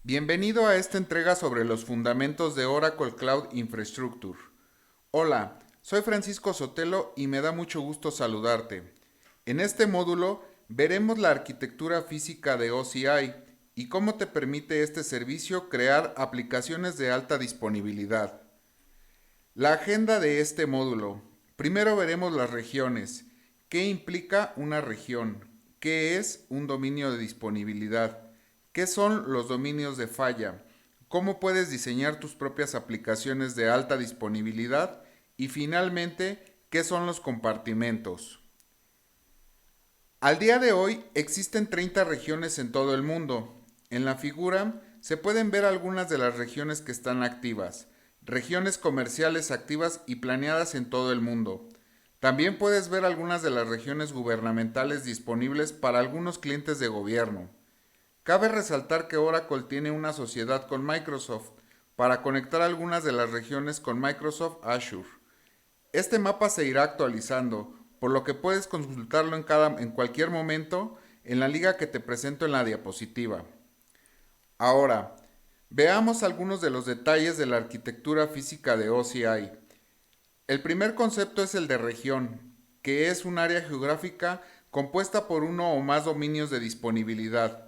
Bienvenido a esta entrega sobre los fundamentos de Oracle Cloud Infrastructure. Hola, soy Francisco Sotelo y me da mucho gusto saludarte. En este módulo veremos la arquitectura física de OCI y cómo te permite este servicio crear aplicaciones de alta disponibilidad. La agenda de este módulo. Primero veremos las regiones. ¿Qué implica una región? ¿Qué es un dominio de disponibilidad? ¿Qué son los dominios de falla? ¿Cómo puedes diseñar tus propias aplicaciones de alta disponibilidad? Y finalmente, ¿qué son los compartimentos? Al día de hoy existen 30 regiones en todo el mundo. En la figura se pueden ver algunas de las regiones que están activas, regiones comerciales activas y planeadas en todo el mundo. También puedes ver algunas de las regiones gubernamentales disponibles para algunos clientes de gobierno. Cabe resaltar que Oracle tiene una sociedad con Microsoft para conectar algunas de las regiones con Microsoft Azure. Este mapa se irá actualizando, por lo que puedes consultarlo en cualquier momento en la liga que te presento en la diapositiva. Ahora, veamos algunos de los detalles de la arquitectura física de OCI. El primer concepto es el de región, que es un área geográfica compuesta por uno o más dominios de disponibilidad.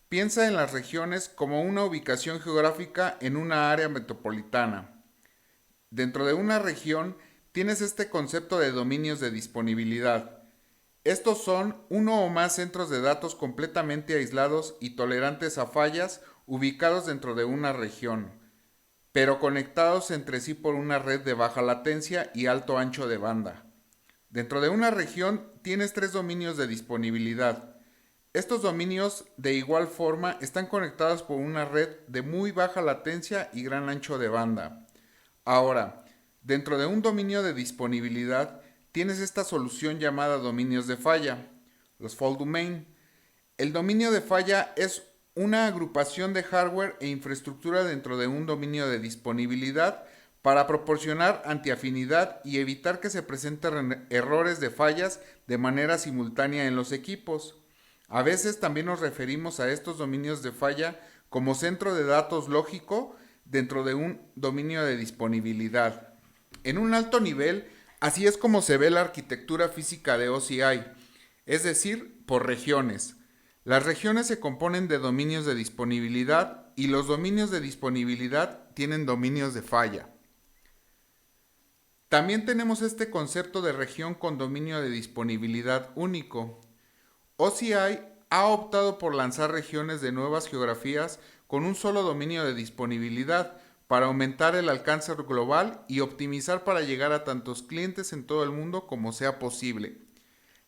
Piensa en las regiones como una ubicación geográfica en una área metropolitana. Dentro de una región tienes este concepto de dominios de disponibilidad. Estos son uno o más centros de datos completamente aislados y tolerantes a fallas ubicados dentro de una región, pero conectados entre sí por una red de baja latencia y alto ancho de banda. Dentro de una región tienes tres dominios de disponibilidad. Estos dominios de igual forma están conectados por una red de muy baja latencia y gran ancho de banda. Ahora, dentro de un dominio de disponibilidad tienes esta solución llamada dominios de falla, los fault domain. El dominio de falla es una agrupación de hardware e infraestructura dentro de un dominio de disponibilidad para proporcionar antiafinidad y evitar que se presenten errores de fallas de manera simultánea en los equipos. A veces también nos referimos a estos dominios de falla como centro de datos lógico dentro de un dominio de disponibilidad. En un alto nivel, así es como se ve la arquitectura física de OCI, es decir, por regiones. Las regiones se componen de dominios de disponibilidad y los dominios de disponibilidad tienen dominios de falla. También tenemos este concepto de región con dominio de disponibilidad único. OCI ha optado por lanzar regiones de nuevas geografías con un solo dominio de disponibilidad para aumentar el alcance global y optimizar para llegar a tantos clientes en todo el mundo como sea posible.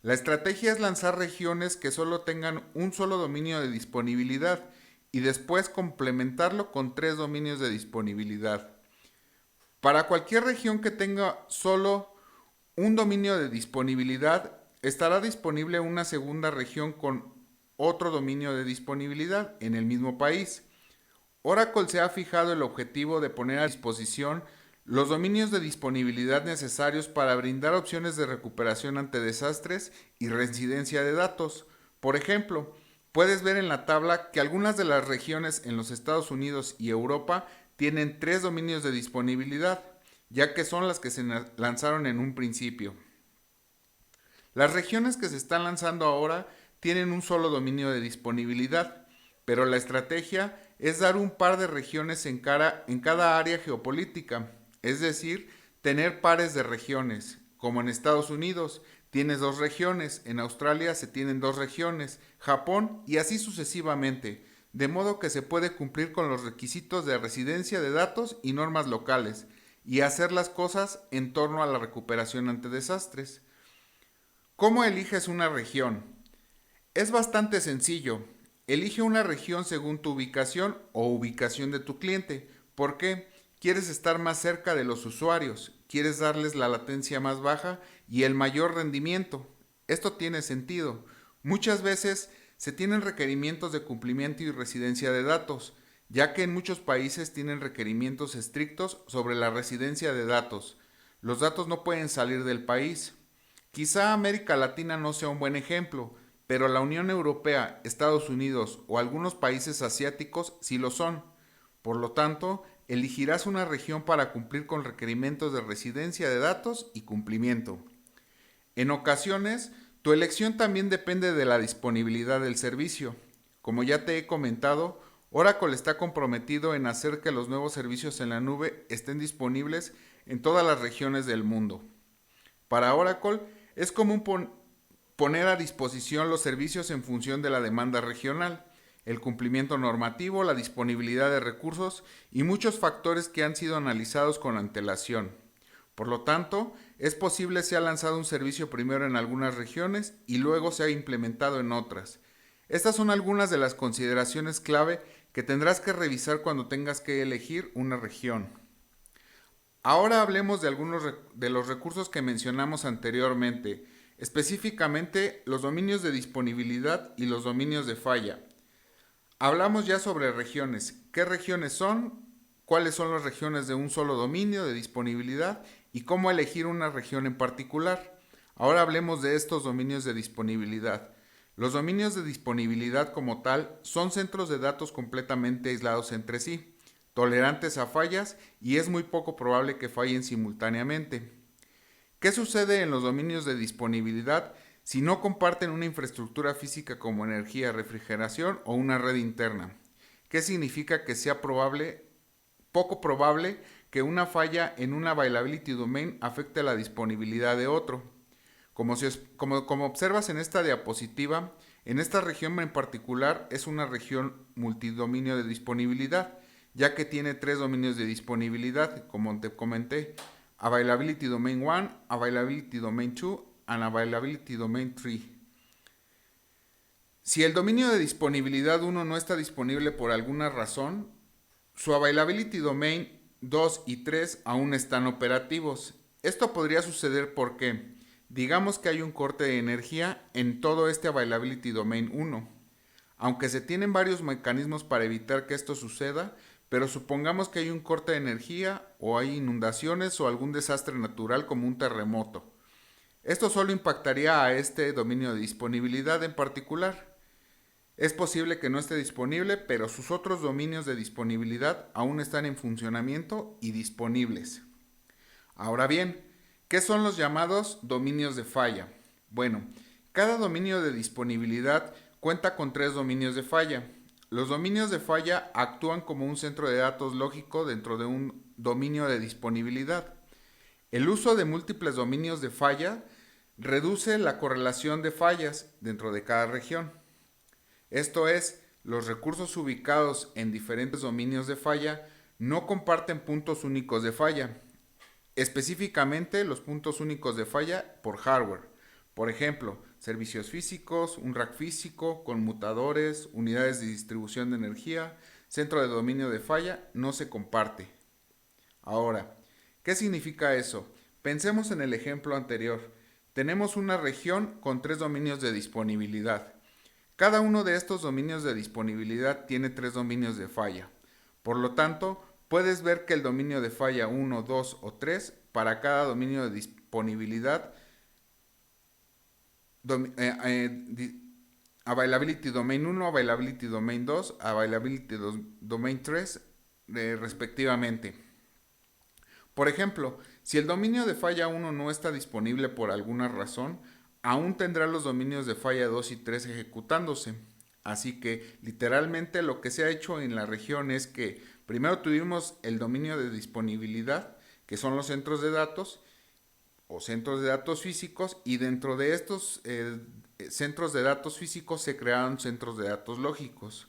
La estrategia es lanzar regiones que solo tengan un solo dominio de disponibilidad y después complementarlo con tres dominios de disponibilidad. Para cualquier región que tenga solo un dominio de disponibilidad, estará disponible una segunda región con otro dominio de disponibilidad en el mismo país. Oracle se ha fijado el objetivo de poner a disposición los dominios de disponibilidad necesarios para brindar opciones de recuperación ante desastres y reincidencia de datos. Por ejemplo, puedes ver en la tabla que algunas de las regiones en los Estados Unidos y Europa tienen tres dominios de disponibilidad, ya que son las que se lanzaron en un principio. Las regiones que se están lanzando ahora tienen un solo dominio de disponibilidad, pero la estrategia es dar un par de regiones en cada área geopolítica, es decir, tener pares de regiones, como en Estados Unidos tienes dos regiones, en Australia se tienen dos regiones, Japón y así sucesivamente, de modo que se puede cumplir con los requisitos de residencia de datos y normas locales, y hacer las cosas en torno a la recuperación ante desastres. ¿Cómo eliges una región? Es bastante sencillo. Elige una región según tu ubicación o ubicación de tu cliente. ¿Por qué? Quieres estar más cerca de los usuarios, quieres darles la latencia más baja y el mayor rendimiento. Esto tiene sentido. Muchas veces se tienen requerimientos de cumplimiento y residencia de datos, ya que en muchos países tienen requerimientos estrictos sobre la residencia de datos. Los datos no pueden salir del país. Quizá América Latina no sea un buen ejemplo, pero la Unión Europea, Estados Unidos o algunos países asiáticos sí lo son. Por lo tanto, elegirás una región para cumplir con requerimientos de residencia de datos y cumplimiento. En ocasiones, tu elección también depende de la disponibilidad del servicio. Como ya te he comentado, Oracle está comprometido en hacer que los nuevos servicios en la nube estén disponibles en todas las regiones del mundo. Para Oracle es común poner a disposición los servicios en función de la demanda regional, el cumplimiento normativo, la disponibilidad de recursos y muchos factores que han sido analizados con antelación. Por lo tanto, es posible sea lanzado un servicio primero en algunas regiones y luego sea implementado en otras. Estas son algunas de las consideraciones clave que tendrás que revisar cuando tengas que elegir una región. Ahora hablemos de algunos de los recursos que mencionamos anteriormente, específicamente los dominios de disponibilidad y los dominios de falla. Hablamos ya sobre regiones. ¿Qué regiones son? ¿Cuáles son las regiones de un solo dominio de disponibilidad? ¿Y cómo elegir una región en particular? Ahora hablemos de estos dominios de disponibilidad. Los dominios de disponibilidad como tal son centros de datos completamente aislados entre sí, tolerantes a fallas y es muy poco probable que fallen simultáneamente. ¿Qué sucede en los dominios de disponibilidad si no comparten una infraestructura física como energía, refrigeración o una red interna? ¿Qué significa que sea poco probable que una falla en una availability domain afecte la disponibilidad de otro? Como observas en esta diapositiva, en esta región en particular es una región multidominio de disponibilidad, ya que tiene 3 dominios de disponibilidad, como te comenté: Availability Domain 1, Availability Domain 2, and Availability Domain 3. Si el dominio de disponibilidad 1 no está disponible por alguna razón, su Availability Domain 2 y 3 aún están operativos. Esto podría suceder porque, digamos que hay un corte de energía en todo este Availability Domain 1. Aunque se tienen varios mecanismos para evitar que esto suceda, pero supongamos que hay un corte de energía o hay inundaciones o algún desastre natural como un terremoto. Esto solo impactaría a este dominio de disponibilidad en particular. Es posible que no esté disponible, pero sus otros dominios de disponibilidad aún están en funcionamiento y disponibles. Ahora bien, ¿qué son los llamados dominios de falla? Bueno, cada dominio de disponibilidad cuenta con 3 dominios de falla. Los dominios de falla actúan como un centro de datos lógico dentro de un dominio de disponibilidad. El uso de múltiples dominios de falla reduce la correlación de fallas dentro de cada región. Esto es, los recursos ubicados en diferentes dominios de falla no comparten puntos únicos de falla. Específicamente los puntos únicos de falla por hardware. Por ejemplo, servicios físicos, un rack físico, conmutadores, unidades de distribución de energía, centro de dominio de falla, no se comparte. Ahora, ¿qué significa eso? Pensemos en el ejemplo anterior. Tenemos una región con 3 dominios de disponibilidad. Cada uno de estos dominios de disponibilidad tiene 3 dominios de falla. Por lo tanto, puedes ver que el dominio de falla 1, 2 o 3 para cada dominio de disponibilidad, Availability Domain 1, Availability Domain 2, Availability Domain 3, respectivamente. Por ejemplo, si el dominio de falla 1 no está disponible por alguna razón, aún tendrá los dominios de falla 2 y 3 ejecutándose. Así que literalmente lo que se ha hecho en la región es que primero tuvimos el dominio de disponibilidad, que son los centros de datos o centros de datos físicos, y dentro de estos centros de datos físicos se crearon centros de datos lógicos.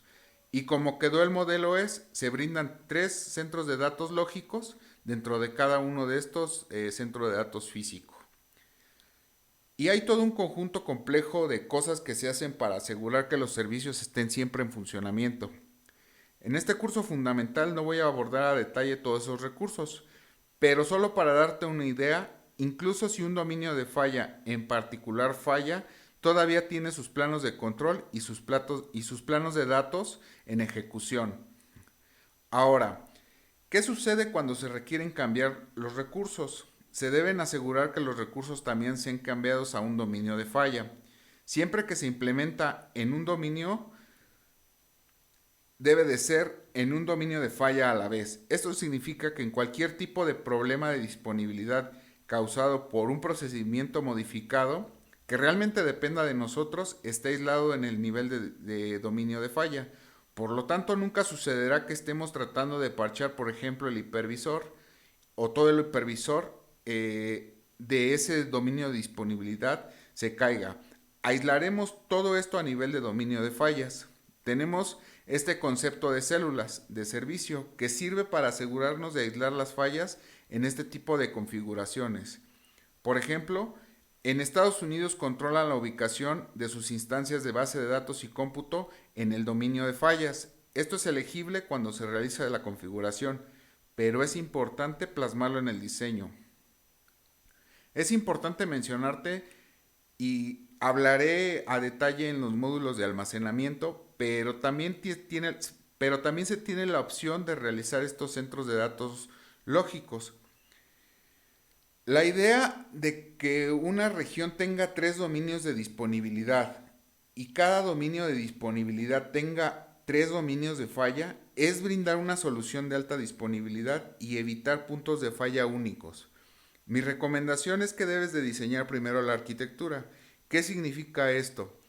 Y como quedó el modelo se brindan 3 centros de datos lógicos dentro de cada uno de estos centros de datos físicos. Y hay todo un conjunto complejo de cosas que se hacen para asegurar que los servicios estén siempre en funcionamiento. En este curso fundamental no voy a abordar a detalle todos esos recursos, pero solo para darte una idea, incluso si un dominio de falla en particular falla, todavía tiene sus planos de control y sus planos de datos en ejecución. Ahora, ¿qué sucede cuando se requieren cambiar los recursos? Se deben asegurar que los recursos también sean cambiados a un dominio de falla. Siempre que se implementa en un dominio, debe de ser en un dominio de falla a la vez. Esto significa que en cualquier tipo de problema de disponibilidad causado por un procedimiento modificado, que realmente dependa de nosotros, esté aislado en el nivel de dominio de falla. Por lo tanto, nunca sucederá que estemos tratando de parchar, por ejemplo, el hipervisor o todo el hipervisor de ese dominio de disponibilidad se caiga. Aislaremos todo esto a nivel de dominio de fallas. Tenemos este concepto de células de servicio que sirve para asegurarnos de aislar las fallas en este tipo de configuraciones. Por ejemplo, en Estados Unidos controlan la ubicación de sus instancias de base de datos y cómputo en el dominio de fallas. Esto es elegible cuando se realiza la configuración, pero es importante plasmarlo en el diseño. Es importante mencionarte y hablaré a detalle en los módulos de almacenamiento, pero también se tiene la opción de realizar estos centros de datos lógicos. La idea de que una región tenga 3 dominios de disponibilidad y cada dominio de disponibilidad tenga 3 dominios de falla es brindar una solución de alta disponibilidad y evitar puntos de falla únicos. Mi recomendación es que debes de diseñar primero la arquitectura. ¿Qué significa esto?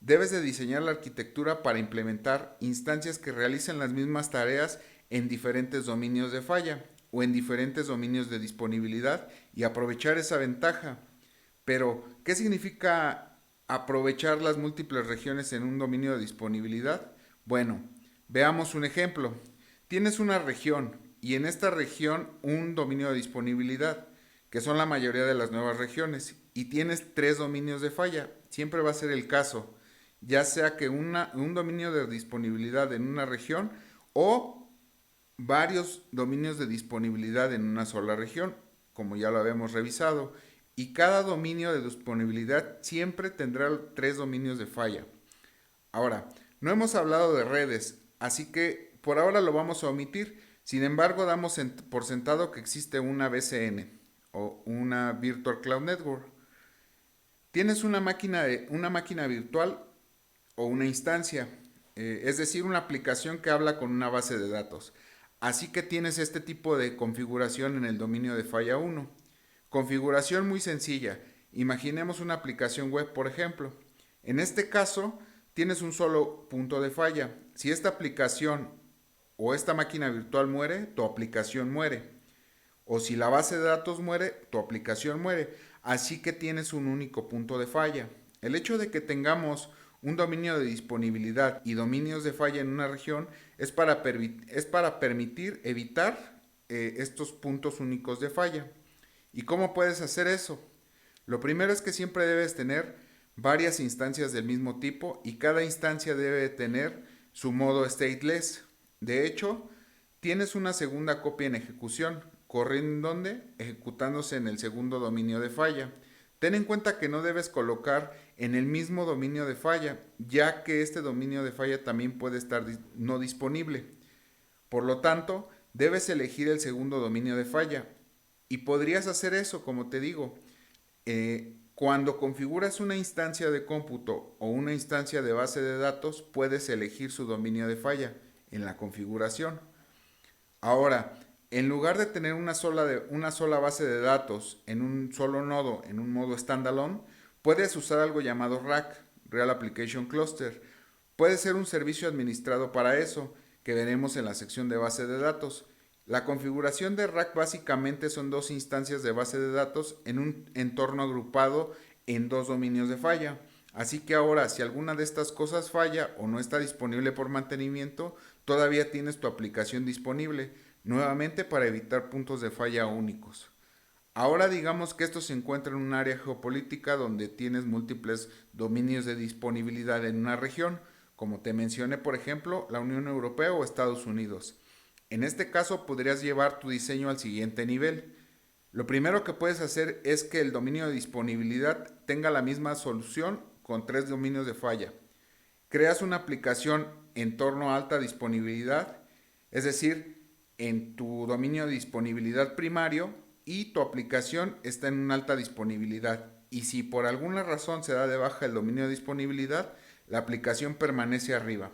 Debes de diseñar la arquitectura para implementar instancias que realicen las mismas tareas en diferentes dominios de falla o en diferentes dominios de disponibilidad y aprovechar esa ventaja. Pero, ¿qué significa aprovechar las múltiples regiones en un dominio de disponibilidad? Bueno, veamos un ejemplo. Tienes una región y en esta región un dominio de disponibilidad, que son la mayoría de las nuevas regiones, y tienes 3 dominios de falla. Siempre va a ser el caso, ya sea que un dominio de disponibilidad en una región o varios dominios de disponibilidad en una sola región, como ya lo habíamos revisado, y cada dominio de disponibilidad siempre tendrá 3 dominios de falla. Ahora, no hemos hablado de redes, así que por ahora lo vamos a omitir. Sin embargo, damos por sentado que existe una VCN o una Virtual Cloud Network. Tienes una máquina virtual o una instancia, es decir, una aplicación que habla con una base de datos. Así que tienes este tipo de configuración en el dominio de falla 1. Configuración muy sencilla. Imaginemos una aplicación web, por ejemplo. En este caso, tienes un solo punto de falla. Si esta aplicación o esta máquina virtual muere, tu aplicación muere. O si la base de datos muere, tu aplicación muere. Así que tienes un único punto de falla. El hecho de que tengamos un dominio de disponibilidad y dominios de falla en una región es para permitir evitar estos puntos únicos de falla. ¿Y cómo puedes hacer eso? Lo primero es que siempre debes tener varias instancias del mismo tipo y cada instancia debe tener su modo stateless. De hecho, tienes una segunda copia en ejecución, corriendo ¿dónde? Ejecutándose en el segundo dominio de falla. Ten en cuenta que no debes colocar en el mismo dominio de falla, ya que este dominio de falla también puede estar no disponible. Por lo tanto, debes elegir el segundo dominio de falla. Y podrías hacer eso, como te digo, cuando configuras una instancia de cómputo o una instancia de base de datos, puedes elegir su dominio de falla en la configuración. Ahora, en lugar de tener una sola base de datos en un solo nodo, en un modo standalone, puedes usar algo llamado RAC, Real Application Cluster. Puede ser un servicio administrado para eso, que veremos en la sección de base de datos. La configuración de RAC básicamente son 2 instancias de base de datos en un entorno agrupado en 2 dominios de falla. Así que ahora, si alguna de estas cosas falla o no está disponible por mantenimiento, todavía tienes tu aplicación disponible, nuevamente para evitar puntos de falla únicos. Ahora digamos que esto se encuentra en un área geopolítica donde tienes múltiples dominios de disponibilidad en una región, como te mencioné, por ejemplo, la Unión Europea o Estados Unidos. En este caso podrías llevar tu diseño al siguiente nivel. Lo primero que puedes hacer es que el dominio de disponibilidad tenga la misma solución con 3 dominios de falla. Creas una aplicación en torno a alta disponibilidad, es decir, en tu dominio de disponibilidad primario y tu aplicación está en una alta disponibilidad. y si por alguna razón se da de baja el dominio de disponibilidad, la aplicación permanece arriba.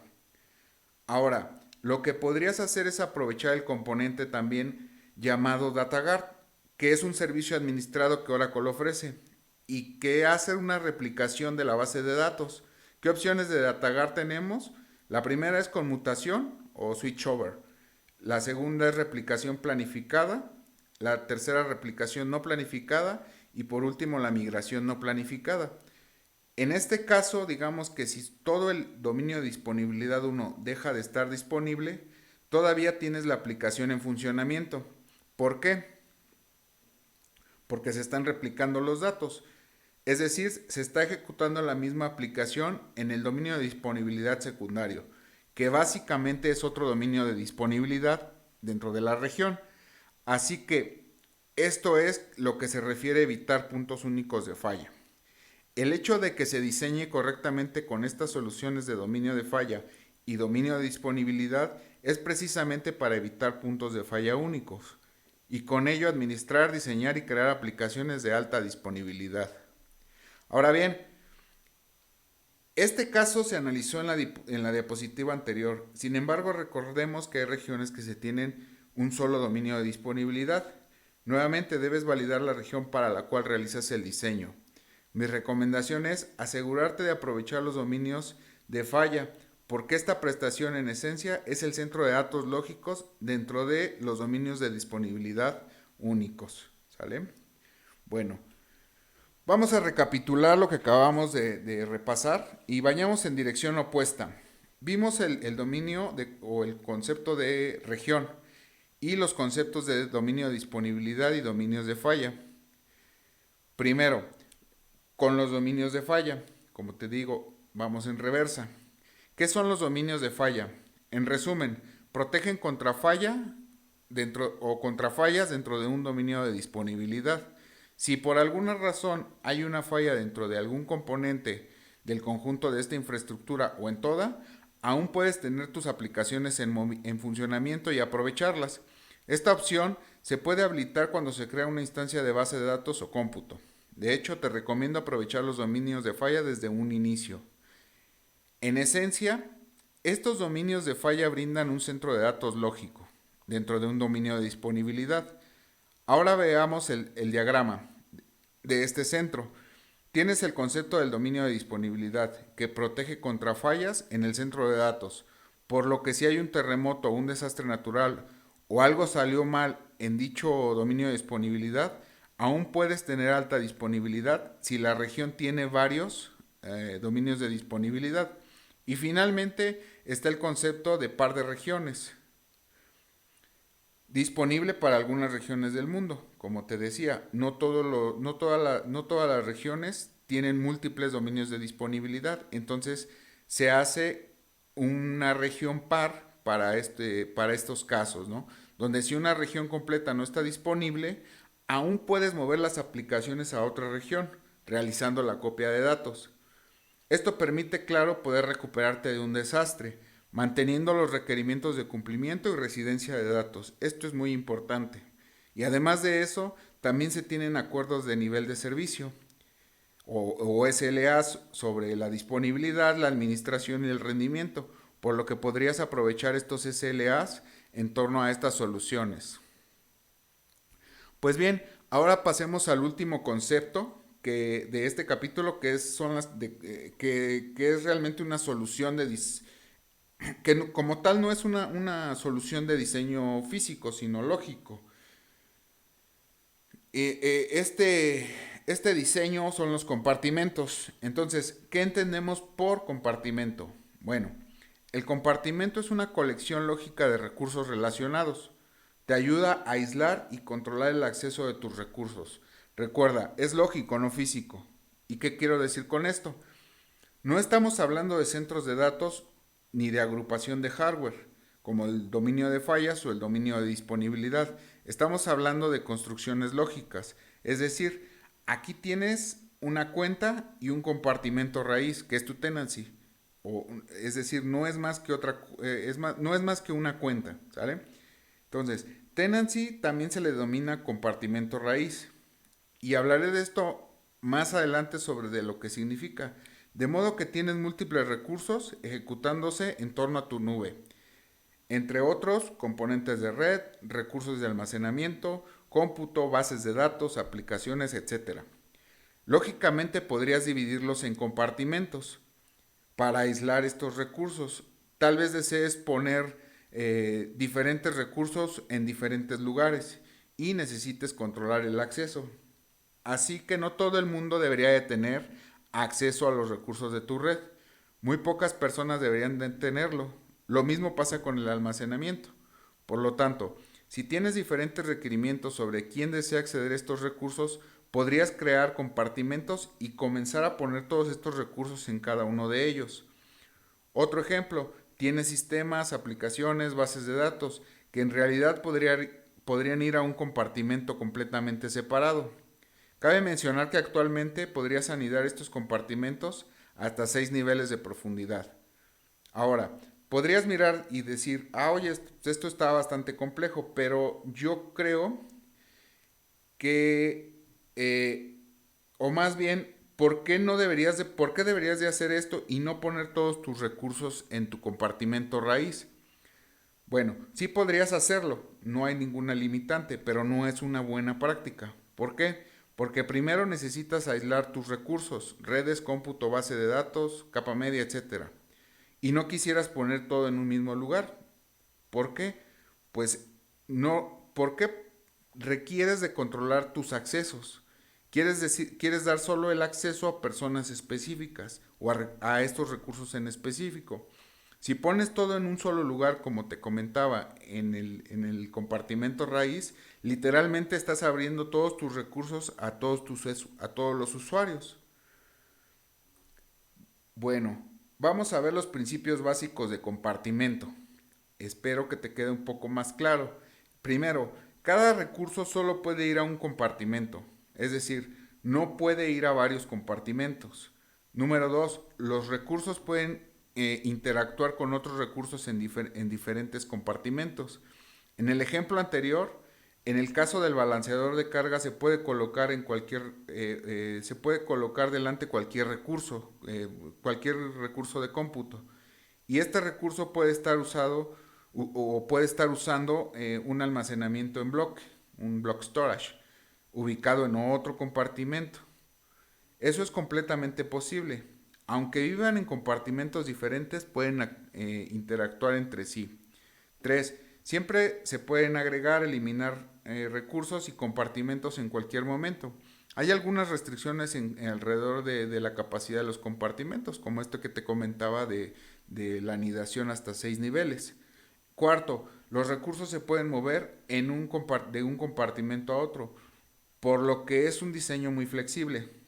Ahora, lo que podrías hacer es aprovechar el componente también llamado DataGuard, que es un servicio administrado que Oracle ofrece y que hace una replicación de la base de datos. ¿Qué opciones de DataGuard tenemos? La primera es conmutación o switchover. La segunda es replicación planificada. La tercera, replicación no planificada. Y por último, la migración no planificada. En este caso, digamos que si todo el dominio de disponibilidad 1 deja de estar disponible, todavía tienes la aplicación en funcionamiento. ¿Por qué? Porque se están replicando los datos. Es decir, se está ejecutando la misma aplicación en el dominio de disponibilidad secundario, que básicamente es otro dominio de disponibilidad dentro de la región. Así que esto es lo que se refiere a evitar puntos únicos de falla. El hecho de que se diseñe correctamente con estas soluciones de dominio de falla y dominio de disponibilidad es precisamente para evitar puntos de falla únicos y con ello administrar, diseñar y crear aplicaciones de alta disponibilidad. Ahora bien, este caso se analizó en la diapositiva anterior. Sin embargo, recordemos que hay regiones que se tienen un solo dominio de disponibilidad. Nuevamente debes validar la región para la cual realizas el diseño. Mi recomendación es asegurarte de aprovechar los dominios de falla, porque esta prestación en esencia es el centro de datos lógicos dentro de los dominios de disponibilidad únicos. ¿Sale? Bueno, vamos a recapitular lo que acabamos de repasar y vayamos en dirección opuesta. Vimos el dominio o el concepto de región y los conceptos de dominio de disponibilidad y dominios de falla. Primero, con los dominios de falla, como te digo, vamos en reversa. ¿Qué son los dominios de falla? En resumen, protegen contra falla contra fallas dentro de un dominio de disponibilidad. Si por alguna razón hay una falla dentro de algún componente del conjunto de esta infraestructura o en toda, aún puedes tener tus aplicaciones en funcionamiento y aprovecharlas. Esta opción se puede habilitar cuando se crea una instancia de base de datos o cómputo. De hecho, te recomiendo aprovechar los dominios de falla desde un inicio. En esencia, estos dominios de falla brindan un centro de datos lógico dentro de un dominio de disponibilidad. Ahora veamos el diagrama de este centro. Tienes el concepto del dominio de disponibilidad, que protege contra fallas en el centro de datos, por lo que si hay un terremoto o un desastre natural o algo salió mal en dicho dominio de disponibilidad, aún puedes tener alta disponibilidad si la región tiene varios dominios de disponibilidad. Y finalmente está el concepto de par de regiones, disponible para algunas regiones del mundo. Como te decía, no todas las regiones tienen múltiples dominios de disponibilidad. Entonces se hace una región par para estos casos, ¿no? Donde si una región completa no está disponible, aún puedes mover las aplicaciones a otra región, realizando la copia de datos. Esto permite, claro, poder recuperarte de un desastre, manteniendo los requerimientos de cumplimiento y residencia de datos. Esto es muy importante. Y además de eso, también se tienen acuerdos de nivel de servicio o SLAs sobre la disponibilidad, la administración y el rendimiento, por lo que podrías aprovechar estos SLAs en torno a estas soluciones. Pues bien, ahora pasemos al último concepto de este capítulo, que es realmente una solución que como tal no es una solución de diseño físico, sino lógico. Este diseño son los compartimentos. Entonces, ¿qué entendemos por compartimento? Bueno, el compartimento es una colección lógica de recursos relacionados. Te ayuda a aislar y controlar el acceso de tus recursos. Recuerda, es lógico, no físico. ¿Y qué quiero decir con esto? No estamos hablando de centros de datos ni de agrupación de hardware, como el dominio de fallas o el dominio de disponibilidad. Estamos hablando de construcciones lógicas. Es decir, aquí tienes una cuenta y un compartimento raíz, que es tu tenancy. Es decir, no es más que no es más que una cuenta, ¿sale? Entonces, tenancy también se le denomina compartimento raíz. Y hablaré de esto más adelante sobre de lo que significa. De modo que tienes múltiples recursos ejecutándose en torno a tu nube, entre otros componentes de red, recursos de almacenamiento, cómputo, bases de datos, aplicaciones, etcétera. Lógicamente podrías dividirlos en compartimentos para aislar estos recursos. Tal vez desees poner diferentes recursos en diferentes lugares y necesites controlar el acceso. Así que no todo el mundo debería de tener acceso a los recursos de tu red. Muy pocas personas deberían de tenerlo. Lo mismo pasa con el almacenamiento. Por lo tanto, si tienes diferentes requerimientos sobre quién desea acceder a estos recursos, podrías crear compartimentos y comenzar a poner todos estos recursos en cada uno de ellos. Otro ejemplo, tienes sistemas, aplicaciones, bases de datos, que en realidad podrían ir a un compartimento completamente separado. Cabe mencionar que actualmente podrías anidar estos compartimentos hasta 6 niveles de profundidad. Ahora, podrías mirar y decir, oye, esto está bastante complejo, pero yo creo que, o más bien, ¿por qué deberías de hacer esto y no poner todos tus recursos en tu compartimento raíz? Bueno, sí podrías hacerlo, no hay ninguna limitante, pero no es una buena práctica. ¿Por qué? Porque primero necesitas aislar tus recursos, redes, cómputo, base de datos, capa media, etcétera. Y no quisieras poner todo en un mismo lugar. ¿Por qué? Pues no, porque requieres de controlar tus accesos. Quieres dar solo el acceso a personas específicas o a estos recursos en específico. Si pones todo en un solo lugar, como te comentaba, en el compartimento raíz, literalmente estás abriendo todos tus recursos a todos los usuarios. Bueno, vamos a ver los principios básicos de compartimento. Espero que te quede un poco más claro. Primero, cada recurso solo puede ir a un compartimento, es decir, no puede ir a varios compartimentos. Número 2, los recursos pueden interactuar con otros recursos en diferentes compartimentos. En el ejemplo anterior, en el caso del balanceador de carga se puede colocar delante cualquier recurso de cómputo. Y este recurso puede estar usado o puede estar usando un almacenamiento en bloque, un block storage, ubicado en otro compartimento. Eso es completamente posible. Aunque vivan en compartimentos diferentes, pueden interactuar entre sí. 3. Siempre se pueden agregar, eliminar recursos y compartimentos en cualquier momento. Hay algunas restricciones alrededor de la capacidad de los compartimentos, como esto que te comentaba de la anidación hasta 6 niveles. Cuarto, los recursos se pueden mover de un compartimento a otro, por lo que es un diseño muy flexible.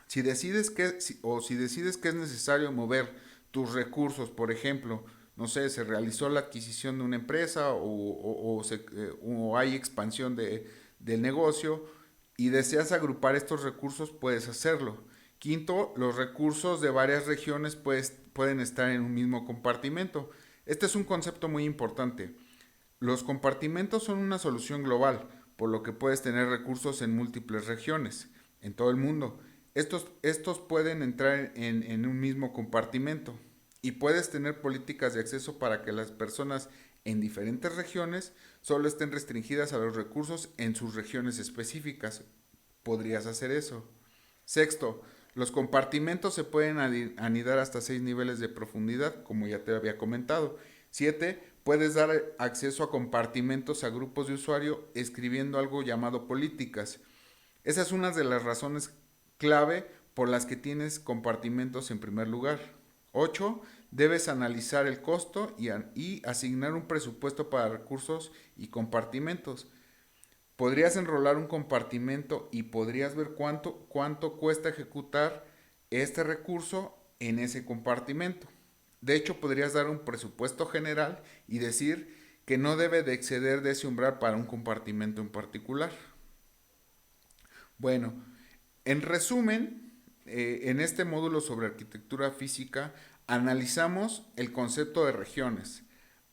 Si decides que es necesario mover tus recursos, por ejemplo, no sé, se realizó la adquisición de una empresa o hay expansión del negocio y deseas agrupar estos recursos, puedes hacerlo. Quinto, los recursos de varias regiones pueden estar en un mismo compartimento. Este es un concepto muy importante. Los compartimentos son una solución global, por lo que puedes tener recursos en múltiples regiones, en todo el mundo. Estos pueden entrar en un mismo compartimento y puedes tener políticas de acceso para que las personas en diferentes regiones solo estén restringidas a los recursos en sus regiones específicas. Podrías hacer eso. Sexto, los compartimentos se pueden anidar hasta 6 niveles de profundidad, como ya te había comentado. 7. Puedes dar acceso a compartimentos a grupos de usuario escribiendo algo llamado políticas. Esa es una de las razones clave por las que tienes compartimentos en primer lugar. 8. Debes analizar el costo y asignar un presupuesto para recursos y compartimentos. Podrías enrolar un compartimento y podrías ver cuánto cuesta ejecutar este recurso en ese compartimento. De hecho, podrías dar un presupuesto general y decir que no debe de exceder de ese umbral para un compartimento en particular. Bueno, en resumen, en este módulo sobre arquitectura física analizamos el concepto de regiones,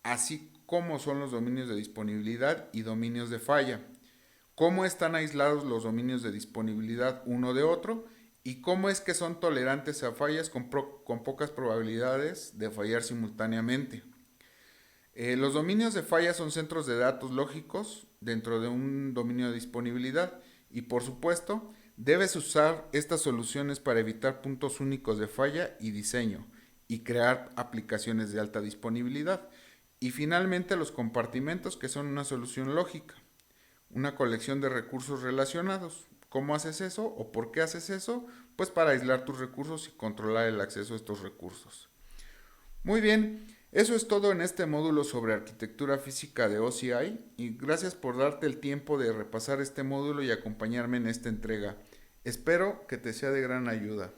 así como son los dominios de disponibilidad y dominios de falla. cómo están aislados los dominios de disponibilidad uno de otro y cómo es que son tolerantes a fallas con pocas probabilidades de fallar simultáneamente. Los dominios de falla son centros de datos lógicos dentro de un dominio de disponibilidad y por supuesto debes usar estas soluciones para evitar puntos únicos de falla y diseño y crear aplicaciones de alta disponibilidad. Y finalmente los compartimentos, que son una solución lógica, una colección de recursos relacionados. ¿Cómo haces eso o por qué haces eso? Pues para aislar tus recursos y controlar el acceso a estos recursos. Muy bien, eso es todo en este módulo sobre arquitectura física de OCI y gracias por darte el tiempo de repasar este módulo y acompañarme en esta entrega. Espero que te sea de gran ayuda.